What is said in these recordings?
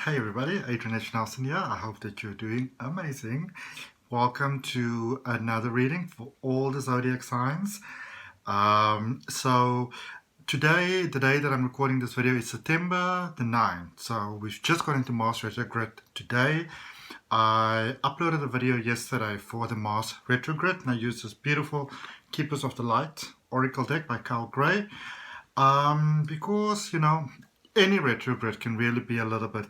Hey everybody, Adrian H here. I hope that you're doing amazing. Welcome to another reading for all the Zodiac signs. So today, the day that I'm recording this video is September the 9th. So we've just got into Mars Retrograde today. I uploaded a video yesterday for the Mars Retrograde and I used this beautiful Keepers of the Light Oracle deck by Carl Gray. Because, any retrograde can really be a little bit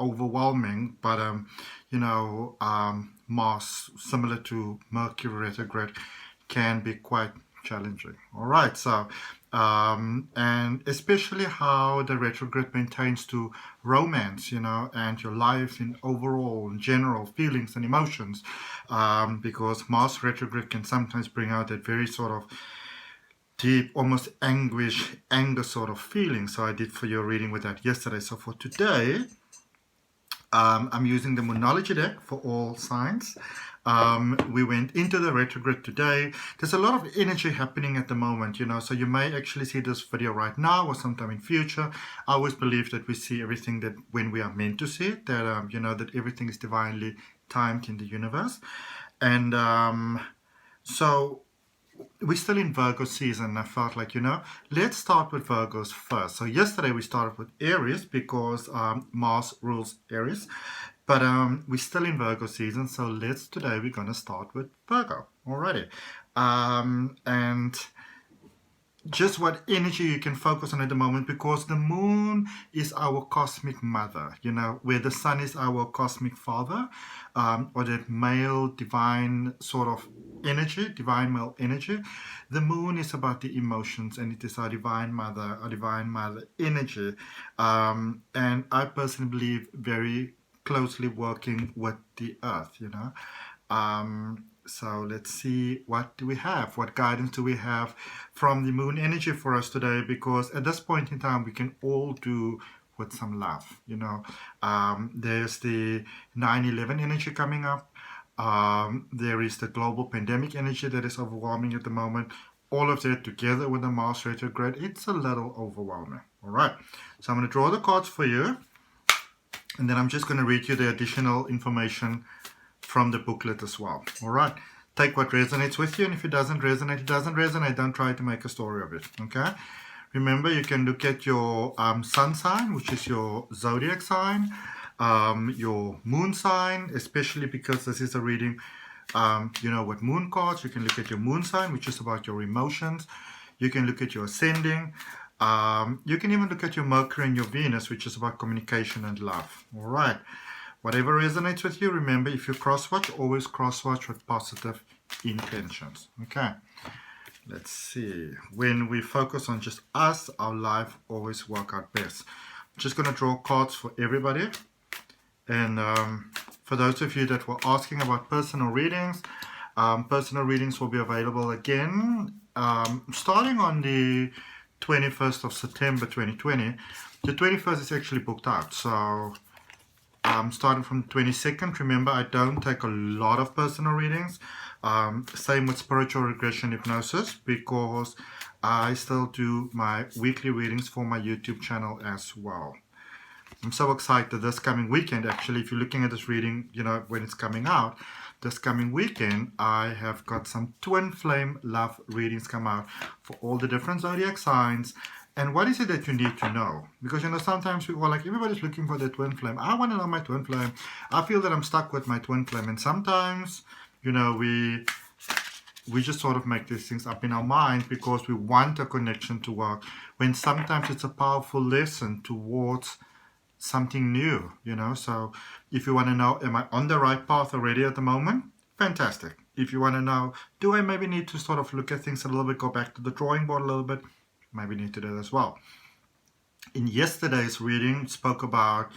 overwhelming, but, Mars, similar to Mercury Retrograde, can be quite challenging. All right, so, and especially how the retrograde maintains to romance, and your life in overall, general feelings and emotions, because Mars retrograde can sometimes bring out that very sort of deep, almost anguish, anger sort of feeling. So I did for your reading with that yesterday. So for today, I'm using the Moonology deck for all signs. We went into the retrograde today. There's a lot of energy happening at the moment, so you may actually see this video right now or sometime in future. I always believe that we see everything that when we are meant to see it, that, that everything is divinely timed in the universe. And so we're still in Virgo season. I felt like, let's start with Virgos first. So yesterday we started with Aries because Mars rules Aries. But we're still in Virgo season. So today we're going to start with Virgo. Alrighty. And just what energy you can focus on at the moment, because the moon is our cosmic mother, where the sun is our cosmic father, or that male divine sort of energy, divine male energy. The moon is about the emotions, and it is our divine mother energy. And I personally believe very closely working with the earth, So let's see, what do we have? What guidance do we have from the moon energy for us today? Because at this point in time, we can all do with some love, There's the 9/11 energy coming up. There is the global pandemic energy that is overwhelming at the moment. All of that together with the Mars retrograde, it's a little overwhelming. All right, so I'm going to draw the cards for you. And then I'm just going to read you the additional information from the booklet as well. All right. Take what resonates with you, and if it doesn't resonate, it doesn't resonate. Don't try to make a story of it. Okay. Remember, you can look at your sun sign, which is your zodiac sign, your moon sign, especially because this is a reading, with moon cards. You can look at your moon sign, which is about your emotions. You can look at your ascending. You can even look at your Mercury and your Venus, which is about communication and love. All right. Whatever resonates with you, remember, if you cross-watch, always cross-watch with positive intentions. Okay. Let's see. When we focus on just us, our life always works out best. I'm just going to draw cards for everybody. And for those of you that were asking about personal readings will be available again starting on the 21st of September 2020. The 21st is actually booked out, so starting from the 22nd. Remember, I don't take a lot of personal readings. Same with spiritual regression hypnosis, because I still do my weekly readings for my YouTube channel as well. I'm so excited this coming weekend. Actually, if you're looking at this reading, when it's coming out, this coming weekend, I have got some twin flame love readings come out for all the different zodiac signs. And what is it that you need to know? Because, sometimes people are like, everybody's looking for their twin flame. I want to know my twin flame. I feel that I'm stuck with my twin flame. And sometimes, we just sort of make these things up in our mind because we want a connection to work, when sometimes it's a powerful lesson towards something new, So if you want to know, am I on the right path already at the moment? Fantastic. If you want to know, do I maybe need to sort of look at things a little bit, go back to the drawing board a little bit? Maybe need to do that as well. In yesterday's reading, spoke about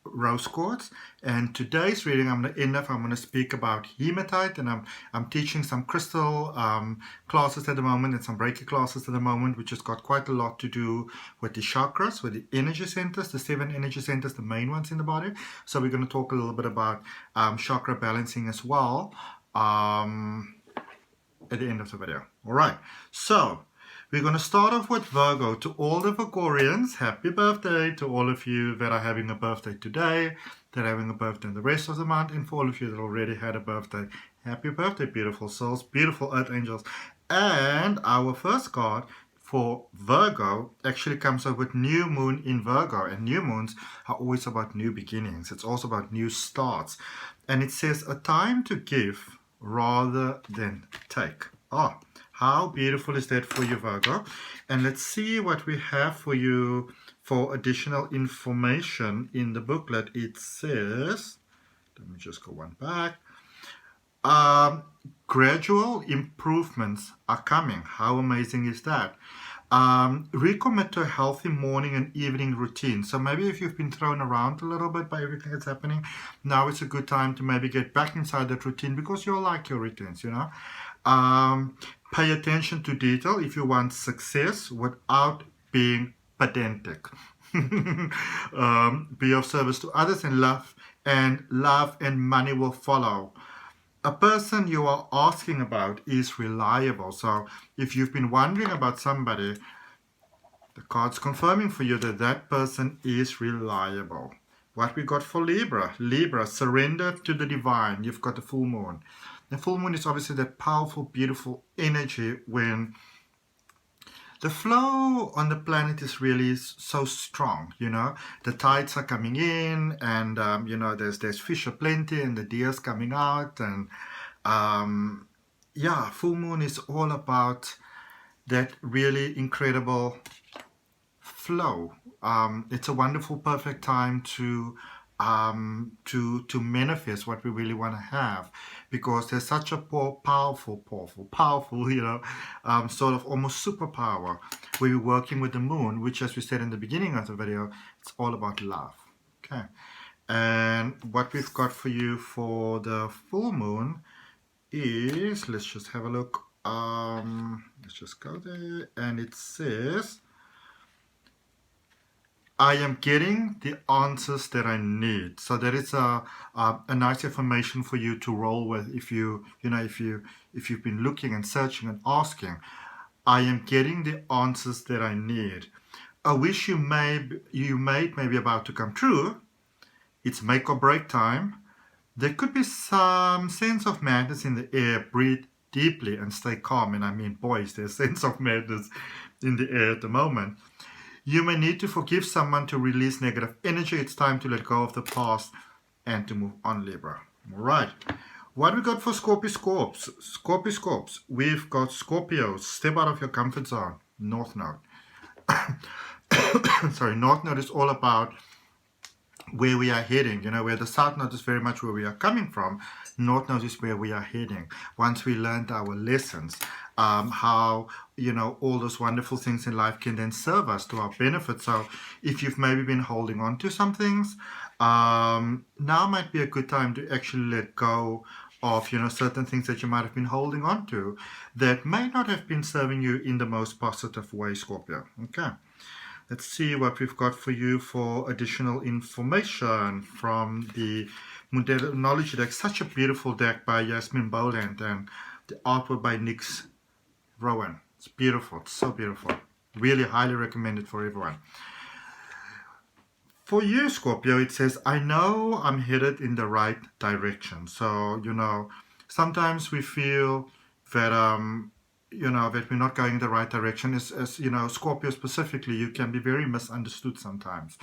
rose quartz, and today's reading I'm going to speak about hematite, and I'm teaching some crystal classes at the moment and some Reiki classes at the moment, which has got quite a lot to do with the chakras, with the energy centers, the 7 energy centers, the main ones in the body. So we're going to talk a little bit about chakra balancing as well at the end of the video. All right, so We're going to start off with Virgo. To all the Virgorians, happy birthday. To all of you that are having a birthday today, that are having a birthday in the rest of the month, and for all of you that already had a birthday, happy birthday, beautiful souls, beautiful earth angels. And our first card for Virgo actually comes up with new moon in Virgo, and new moons are always about new beginnings. It's also about new starts, and it says a time to give rather than take. Oh, how beautiful is that for you, Virgo? And let's see what we have for you for additional information in the booklet. It says, let me just go one back. Gradual improvements are coming. How amazing is that? Recommit to a healthy morning and evening routine. So maybe if you've been thrown around a little bit by everything that's happening, now it's a good time to maybe get back inside that routine, because you'll like your routines, you know. Pay attention to detail if you want success without being pedantic. Be of service to others, and love and money will follow. A person you are asking about is reliable. So if you've been wondering about somebody, the card's confirming for you that that person is reliable. What we got for Libra? Libra, surrender to the divine. You've got the full moon. The full moon is obviously that powerful, beautiful energy when the flow on the planet is really so strong, you know. The tides are coming in, and you know, there's fish aplenty, and the deer's coming out, and yeah, full moon is all about that really incredible flow. It's a wonderful, perfect time to manifest what we really want to have, because there's such a powerful, you know, sort of almost superpower where you're working with the moon, which, as we said in the beginning of the video, it's all about love. Okay, and what we've got for you for the full moon is, let's just have a look. Let's just go there, and it says, I am getting the answers that I need. So that is a nice information for you to roll with if you've been looking and searching and asking. I am getting the answers that I need. A wish you made may be about to come true. It's make or break time. There could be some sense of madness in the air. Breathe deeply and stay calm. And I mean, boys, there's a sense of madness in the air at the moment. You may need to forgive someone to release negative energy. It's time to let go of the past and to move on, Libra. All right. What we got for Scorpio Scorps? We've got Scorpio. Step out of your comfort zone. North Node. Sorry, North Node is all about where we are heading, you know, where the South Node is very much where we are coming from. North Node is where we are heading. Once we learned our lessons, how, you know, all those wonderful things in life can then serve us to our benefit. So if you've maybe been holding on to some things, now might be a good time to actually let go of, you know, certain things that you might have been holding on to that may not have been serving you in the most positive way, Scorpio. Okay. Let's see what we've got for you for additional information from the Moonology deck. Such a beautiful deck by Yasmin Boland, and the artwork by Nix Rowan. It's beautiful. It's so beautiful. Really highly recommended for everyone. For you, Scorpio, it says, I know I'm headed in the right direction. So, you know, sometimes we feel that you know, that we're not going in the right direction. As you know, Scorpio specifically, you can be very misunderstood sometimes.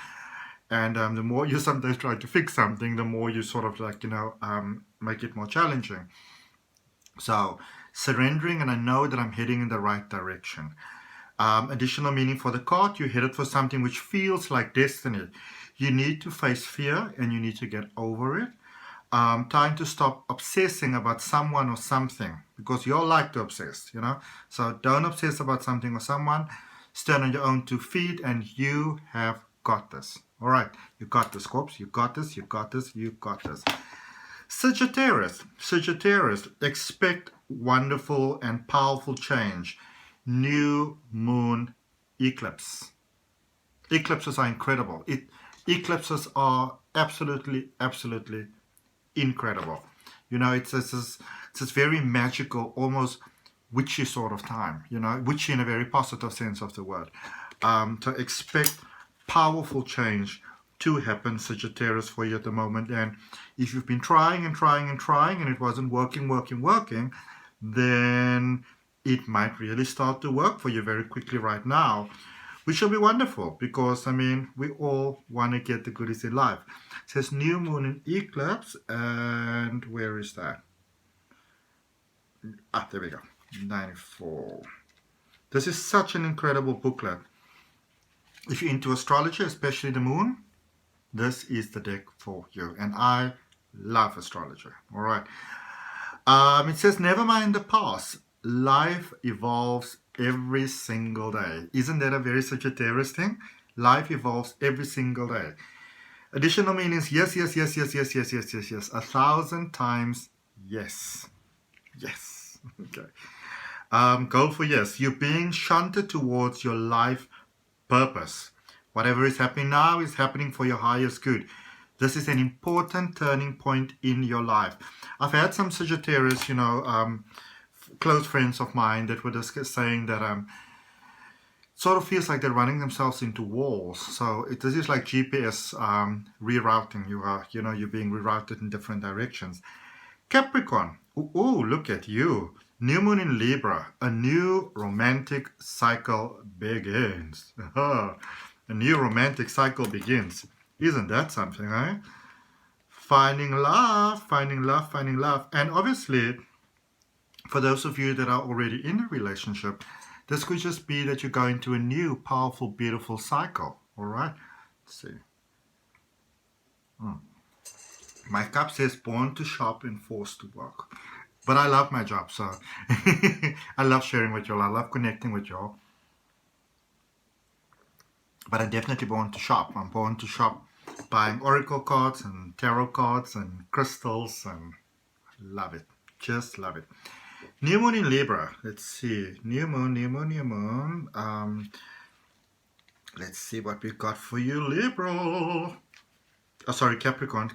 And the more you sometimes try to fix something, the more you sort of like, you know, make it more challenging. So surrendering, and I know that I'm heading in the right direction. Additional meaning for the card, you're headed for something which feels like destiny. You need to face fear and you need to get over it. Time to stop obsessing about someone or something, because you all like to obsess, you know. So don't obsess about something or someone. Stand on your own 2 feet, and you have got this. All right, you got this, Scorps. You got this. You got this. You got this. Sagittarius, expect wonderful and powerful change. New moon eclipse. Eclipses are incredible. Eclipses are absolutely incredible. You know, it's this very magical, almost witchy sort of time, witchy in a very positive sense of the word. To expect powerful change to happen, Sagittarius, for you at the moment. And if you've been trying and trying and trying and it wasn't working, then it might really start to work for you very quickly right now, which will be wonderful because, we all want to get the goodies in life. It says new moon in eclipse, and where is that? There we go. 94. This is such an incredible booklet. If you're into astrology, especially the moon, this is the deck for you. And I love astrology. All right. It says, never mind the past. Life evolves every single day. Isn't that a very Sagittarius thing? Life evolves every single day. Additional meanings, yes. 1,000 times yes. Yes. Okay. Go for yes. You're being shunted towards your life purpose. Whatever is happening now is happening for your highest good. This is an important turning point in your life. I've had some Sagittarius, close friends of mine that were just saying that sort of feels like they're running themselves into walls. So this is like GPS rerouting. You're being rerouted in different directions. Capricorn. Ooh, look at you. New moon in Libra. A new romantic cycle begins. A new romantic cycle begins. Isn't that something, eh? Finding love. And obviously, for those of you that are already in a relationship, this could just be that you're going to a new, powerful, beautiful cycle. All right? Let's see. My cup says born to shop and forced to work. But I love my job, so I love sharing with y'all. I love connecting with y'all. But I'm definitely born to shop. I'm born to shop buying oracle cards and tarot cards and crystals, and love it. Just love it. New moon in Libra. Let's see. New moon. Let's see what we got for you, Libra. Oh, sorry, Capricorn.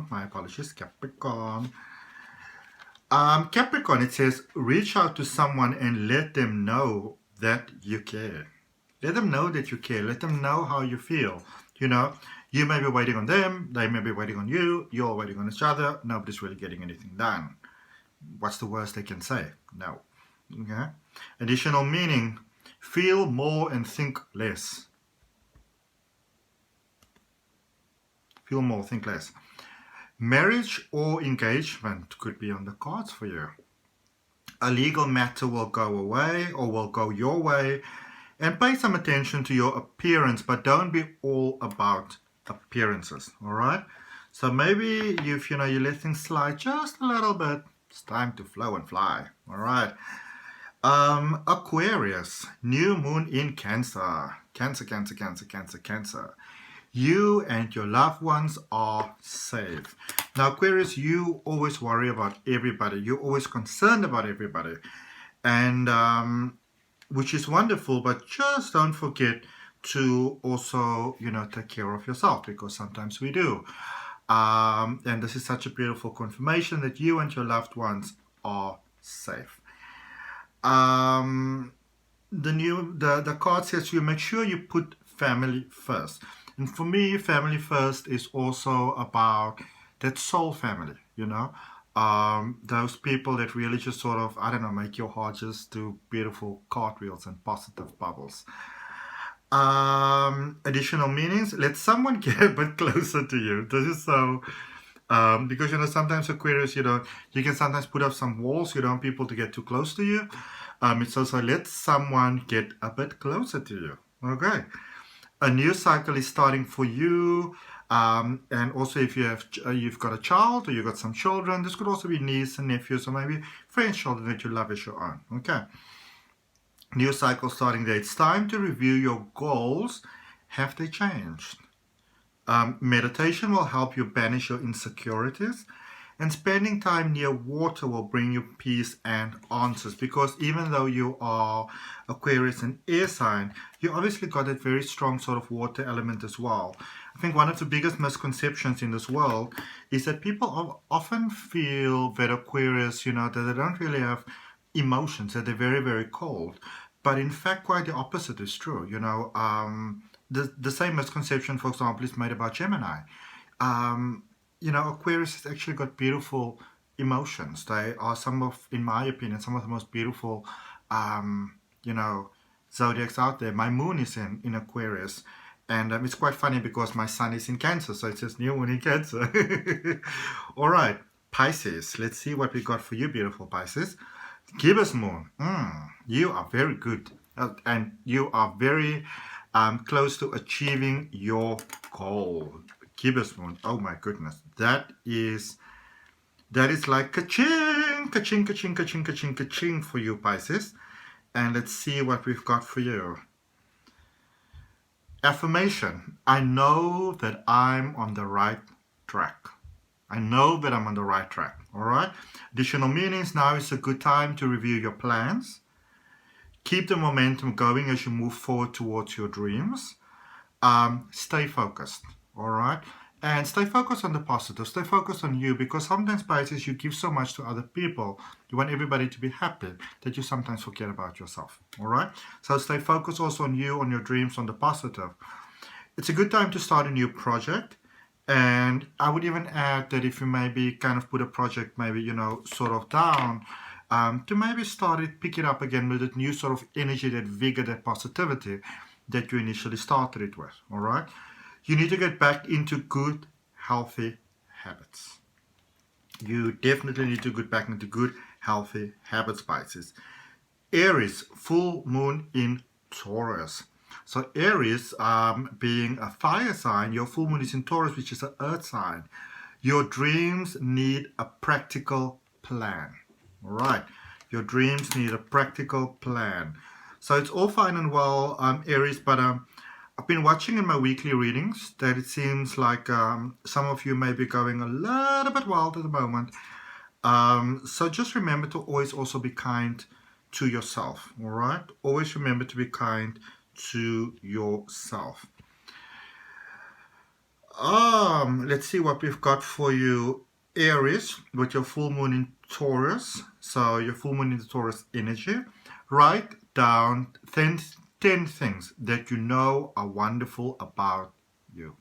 My apologies, Capricorn. Capricorn, it says, reach out to someone and let them know that you care. Let them know that you care. Let them know how you feel. You may be waiting on them. They may be waiting on you. You're waiting on each other. Nobody's really getting anything done. What's the worst they can say? No. Okay. Additional meaning, feel more and think less. Feel more, think less. Marriage or engagement could be on the cards for you. A legal matter will go away or will go your way, and pay some attention to your appearance, but don't be all about appearances. All right. So maybe if you let things slide just a little bit, it's time to flow and fly. All right. Aquarius, new moon in Cancer. Cancer. You and your loved ones are safe. Now, Aquarius, you always worry about everybody. You're always concerned about everybody. And which is wonderful, but just don't forget to also, take care of yourself, because sometimes we do. And this is such a beautiful confirmation that you and your loved ones are safe. The card says you make sure you put family first. And for me, family first is also about that soul family, those people that really just sort of, make your heart just do beautiful cartwheels and positive bubbles. Additional meanings, let someone get a bit closer to you. This is so, because, sometimes Aquarius, you can sometimes put up some walls, you don't want people to get too close to you. It's also let someone get a bit closer to you. Okay. A new cycle is starting for you, and also if you've got a child or you've got some children, this could also be niece and nephews or maybe friends' children that you love as your own. Okay. New cycle starting there. It's time to review your goals. Have they changed? Meditation will help you banish your insecurities, and spending time near water will bring you peace and answers, because even though you are Aquarius and air sign, you obviously got that very strong sort of water element as well. I think one of the biggest misconceptions in this world is that people often feel that Aquarius, that they don't really have emotions, that they're very, very cold. But in fact, quite the opposite is true. The same misconception, for example, is made about Gemini. Um, Aquarius has actually got beautiful emotions. They are some of, in my opinion, some of the most beautiful, um, you know, zodiacs out there. My moon is in Aquarius. And it's quite funny because my sun is in Cancer, so it says new moon in Cancer. All right, Pisces. Let's see what we got for you, beautiful Pisces. Gibbous moon. You are very good, and you are very close to achieving your goal. Gibbous moon. Oh my goodness, that is like ka-ching, ka-ching, ka-ching, ka-ching, ka-ching, ka-ching for you, Pisces. And let's see what we've got for you. Affirmation. I know that I'm on the right track. I know that I'm on the right track. All right. Additional meanings. Now is a good time to review your plans. Keep the momentum going as you move forward towards your dreams. Stay focused. All right. And stay focused on the positive. Stay focused on you, because sometimes, Pisces, you give so much to other people. You want everybody to be happy that you sometimes forget about yourself. All right. So stay focused also on you, on your dreams, on the positive. It's a good time to start a new project. And I would even add that if you maybe kind of put a project maybe, sort of down, to maybe start it, pick it up again with that new sort of energy, that vigor, that positivity that you initially started it with. All right. You need to get back into good, healthy habits. You definitely need to get back into good, healthy habits, Pisces. Aries, full moon in Taurus. So Aries, being a fire sign, your full moon is in Taurus, which is an earth sign. Your dreams need a practical plan. All right. Your dreams need a practical plan. So it's all fine and well, Aries, but I've been watching in my weekly readings that it seems like some of you may be going a little bit wild at the moment. So just remember to always also be kind to yourself, all right? Always remember to be kind to yourself. Let's see what we've got for you, Aries, with your full moon in Taurus. So your full moon in the Taurus energy. Write down 10 things that you know are wonderful about you.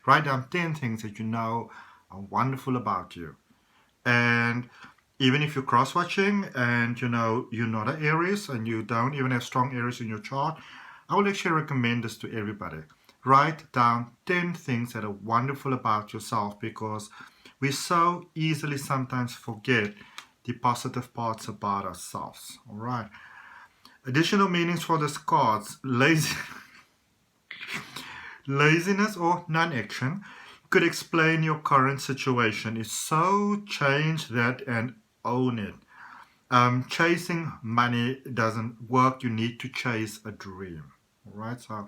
Write down 10 things that you know are wonderful about you. And even if you're cross-watching and you're not an Aries and you don't even have strong Aries in your chart, I would actually recommend this to everybody. Write down 10 things that are wonderful about yourself, because we so easily sometimes forget the positive parts about ourselves. All right. Additional meanings for this cards. Laziness or non-action could explain your current situation. Is so change that and own it. Chasing money doesn't work. You need to chase a dream. All right. So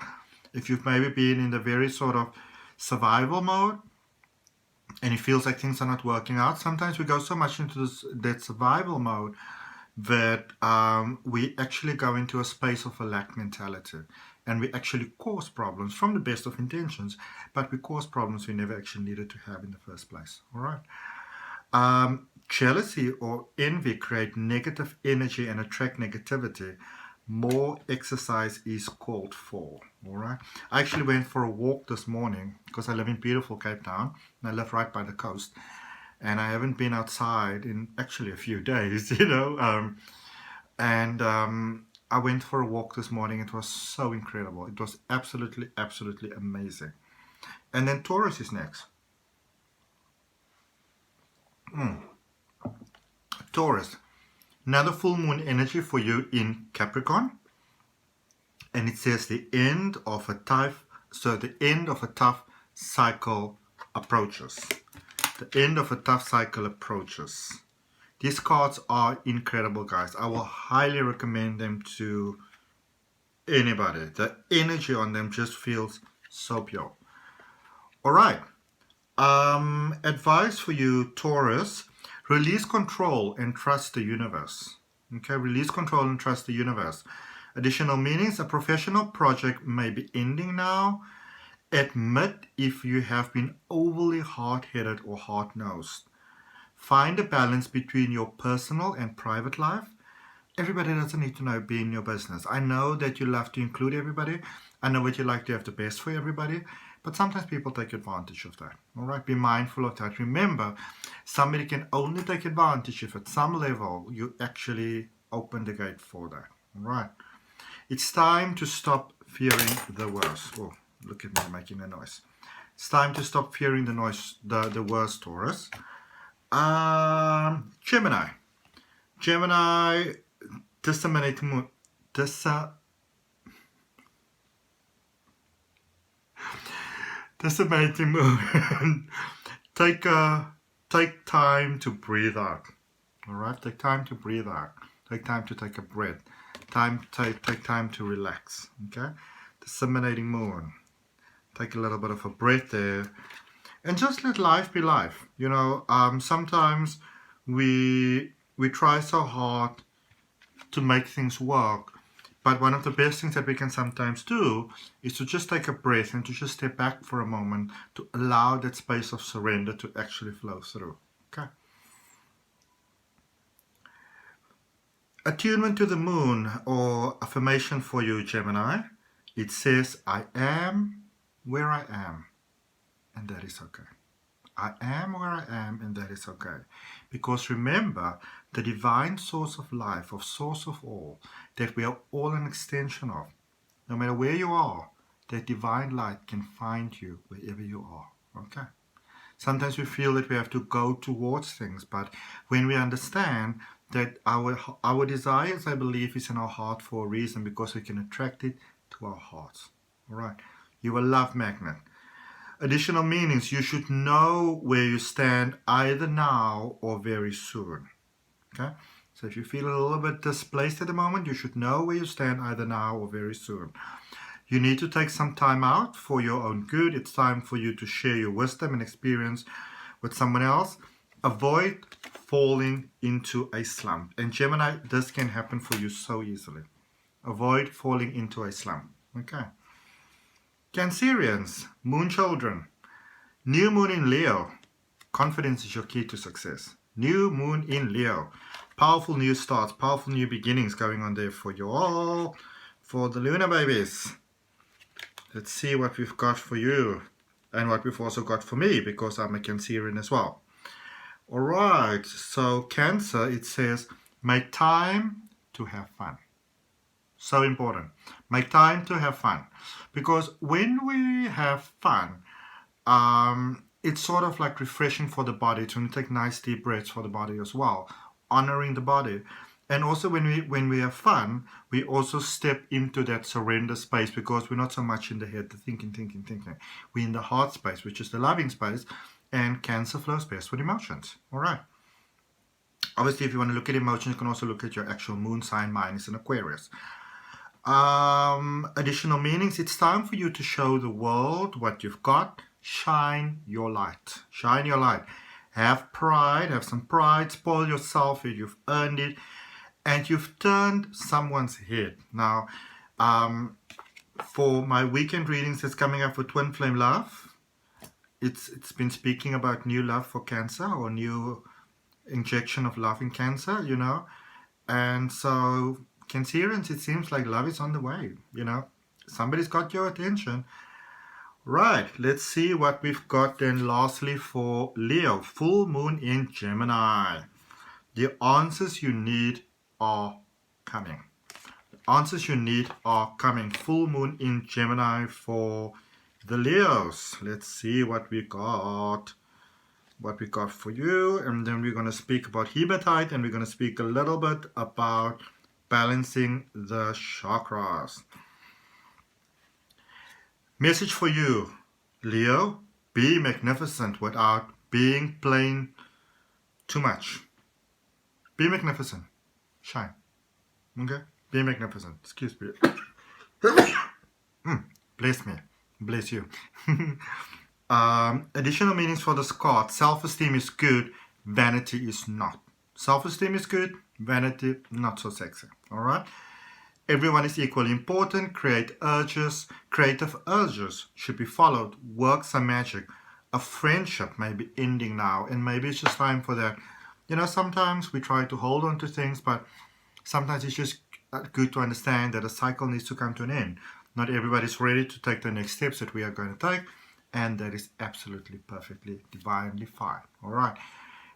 if you've maybe been in the very sort of survival mode and it feels like things are not working out, sometimes we go so much into that survival mode that we actually go into a space of a lack mentality, and we actually cause problems from the best of intentions, but we cause problems we never actually needed to have in the first place. All right. Jealousy or envy create negative energy and attract negativity. More exercise is called for. All right. I actually went for a walk this morning because I live in beautiful Cape Town and I live right by the coast. And I haven't been outside in actually a few days, I went for a walk this morning. It was so incredible. It was absolutely, absolutely amazing. And then Taurus is next. Taurus, another full moon energy for you in Capricorn. And it says the end of a tough cycle approaches. The end of a tough cycle approaches. These cards are incredible, guys. I will highly recommend them to anybody. The energy on them just feels so pure. All right. Advice for you, Taurus. Release control and trust the universe. Okay, release control and trust the universe. Additional meanings. A professional project may be ending now. Admit if you have been overly hard-headed or hard-nosed. Find a balance between your personal and private life. Everybody doesn't need to know be in your business. I know that you love to include everybody. I know what you like to have the best for everybody. But sometimes people take advantage of that. All right, be mindful of that. Remember, somebody can only take advantage if at some level you actually open the gate for that. All right. It's time to stop fearing the worst. Oh, look at me making a noise. It's time to stop fearing the noise, the worst, Taurus. Gemini. Gemini, disseminating moon. Disseminating moon. take time to breathe out. All right, take time to breathe out. Take time to take a breath. Take time to relax. Okay, disseminating moon. Take a little bit of a breath there, and just let life be life. Sometimes we try so hard to make things work, but one of the best things that we can sometimes do is to just take a breath and to just step back for a moment to allow that space of surrender to actually flow through. Okay. Attunement to the moon, or affirmation for you, Gemini. It says, I am where I am, and that is okay. I am where I am, and that is okay. Because remember, the divine source of life, of source of all, that we are all an extension of. No matter where you are, that divine light can find you wherever you are. Okay? Sometimes we feel that we have to go towards things, but when we understand that our desires, I believe, is in our heart for a reason, because we can attract it to our hearts. All right? You are a love magnet. Additional meanings, you should know where you stand either now or very soon. Okay? So if you feel a little bit displaced at the moment, you should know where you stand either now or very soon. You need to take some time out for your own good. It's time for you to share your wisdom and experience with someone else. Avoid falling into a slump. And Gemini, this can happen for you so easily. Avoid falling into a slump. Okay. Cancerians, moon children. New moon in Leo. Confidence is your key to success. New moon in Leo. Powerful new starts, powerful new beginnings going on there for you all. For the Lunar babies. Let's see what we've got for you. And what we've also got for me, because I'm a Cancerian as well. Alright, so Cancer, it says, make time to have fun. So important. Make time to have fun. Because when we have fun, it's sort of like refreshing for the body. To take nice deep breaths for the body as well. Honoring the body. And also when we have fun, we also step into that surrender space, because we're not so much in the head, the thinking. We're in the heart space, which is the loving space. And Cancer flows best with emotions. All right. Obviously, if you want to look at emotions, you can also look at your actual moon sign. Mine is in Aquarius. Additional meanings. It's time for you to show the world what you've got. Shine your light. Shine your light. Have pride. Have some pride. Spoil yourself. You've earned it. And you've turned someone's head. Now, for my weekend readings that's coming up for Twin Flame Love, it's been speaking about new love for Cancer, or new injection of love in Cancer, And so, Cancerians, it seems like love is on the way, Somebody's got your attention. Right, let's see what we've got then lastly for Leo. Full moon in Gemini. The answers you need are coming. The answers you need are coming. Full moon in Gemini for the Leos. Let's see what we got. What we got for you. And then we're going to speak about hematite, and we're going to speak a little bit about balancing the chakras. Message for you, Leo. Be magnificent without being plain too much. Be magnificent. Shine. Okay? Be magnificent. Excuse me. Bless me. Bless you. Additional meanings for this card. Self-esteem is good. Vanity is not. Self-esteem is good. Vanity, not so sexy. Alright? Everyone is equally important. Creative urges should be followed. Works are magic. A friendship may be ending now, and maybe it's just time for that. Sometimes we try to hold on to things, but sometimes it's just good to understand that a cycle needs to come to an end. Not everybody's ready to take the next steps that we are going to take, and that is absolutely perfectly divinely fine. All right.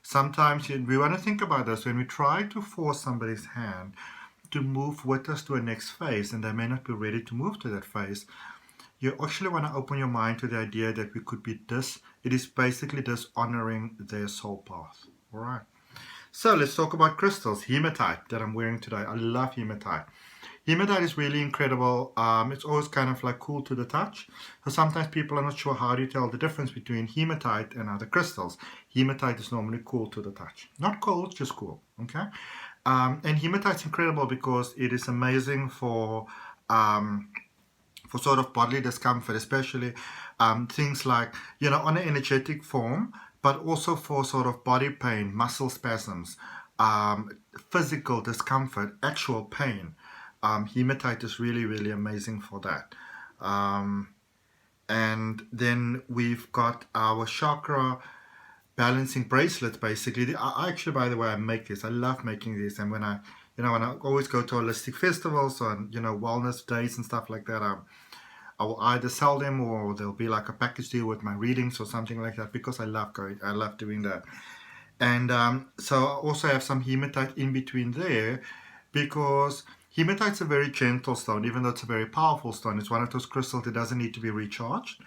Sometimes we want to think about this when we try to force somebody's hand to move with us to a next phase, and they may not be ready to move to that phase. You actually want to open your mind to the idea that we could be it is basically dishonoring their soul path. All right. So let's talk about crystals. Hematite that I'm wearing today. I love hematite. Hematite is really incredible. It's always kind of like cool to the touch. So sometimes people are not sure how do you tell the difference between hematite and other crystals. Hematite is normally cool to the touch. Not cold, just cool. Okay. And hematite is incredible because it is amazing for sort of bodily discomfort, especially things like, on an energetic form, but also for sort of body pain, muscle spasms, physical discomfort, actual pain. Hematite is really, really amazing for that. And then we've got our chakra balancing bracelets, basically. I actually, by the way, I make this. I love making these. And when I always go to holistic festivals on, wellness days and stuff like that, I will either sell them or there'll be like a package deal with my readings or something like that, because I love doing that. And so I also have some hematite in between there, because hematite's a very gentle stone, even though it's a very powerful stone. It's one of those crystals that doesn't need to be recharged.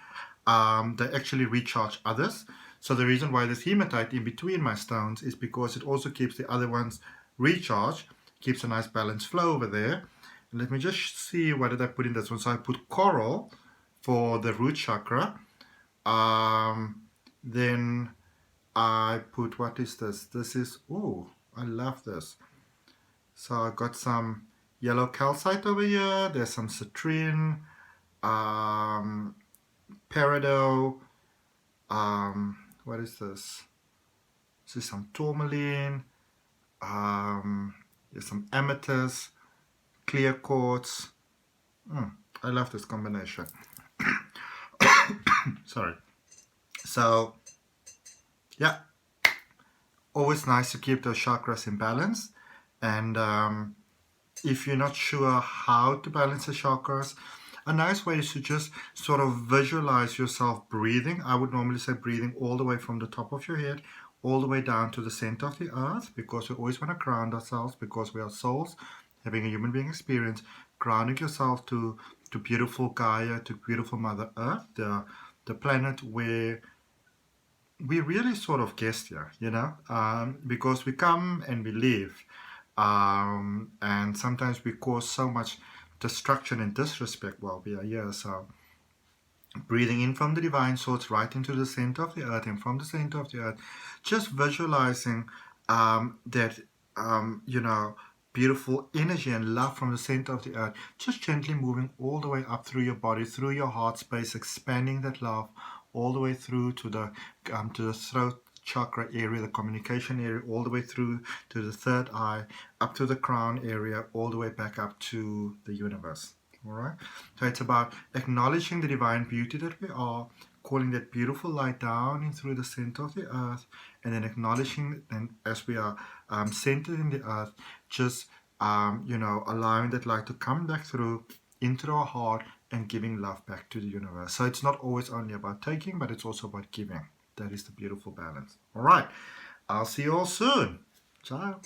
They actually recharge others. So the reason why there's hematite in between my stones is because it also keeps the other ones recharged, keeps a nice balanced flow over there. And let me just see, what did I put in this one? So I put coral for the root chakra. Then I put, what is this? This is, oh, I love this. So I got some yellow calcite over here. There's some citrine, peridot. What is this? This is some tourmaline. There's some amethyst, clear quartz. I love this combination. Sorry. So, yeah, always nice to keep those chakras in balance. And if you're not sure how to balance the chakras, a nice way is to just sort of visualize yourself breathing. I would normally say breathing all the way from the top of your head all the way down to the center of the earth, because we always want to ground ourselves, because we are souls having a human being experience. Grounding yourself to beautiful Gaia, to beautiful Mother Earth, the planet where we really sort of guest here, because we come and we leave, and sometimes we cause so much destruction and disrespect while we are here. So breathing in from the divine source right into the center of the earth, and from the center of the earth, just visualizing that, beautiful energy and love from the center of the earth, just gently moving all the way up through your body, through your heart space, expanding that love all the way through to the throat chakra area, the communication area, all the way through to the third eye, up to the crown area, all the way back up to the universe. All right. So it's about acknowledging the divine beauty that we are, calling that beautiful light down in through the center of the earth, and then acknowledging, and as we are centered in the earth, just allowing that light to come back through into our heart and giving love back to the universe. So it's not always only about taking, but it's also about giving. That is the beautiful balance. All right. I'll see you all soon. Ciao.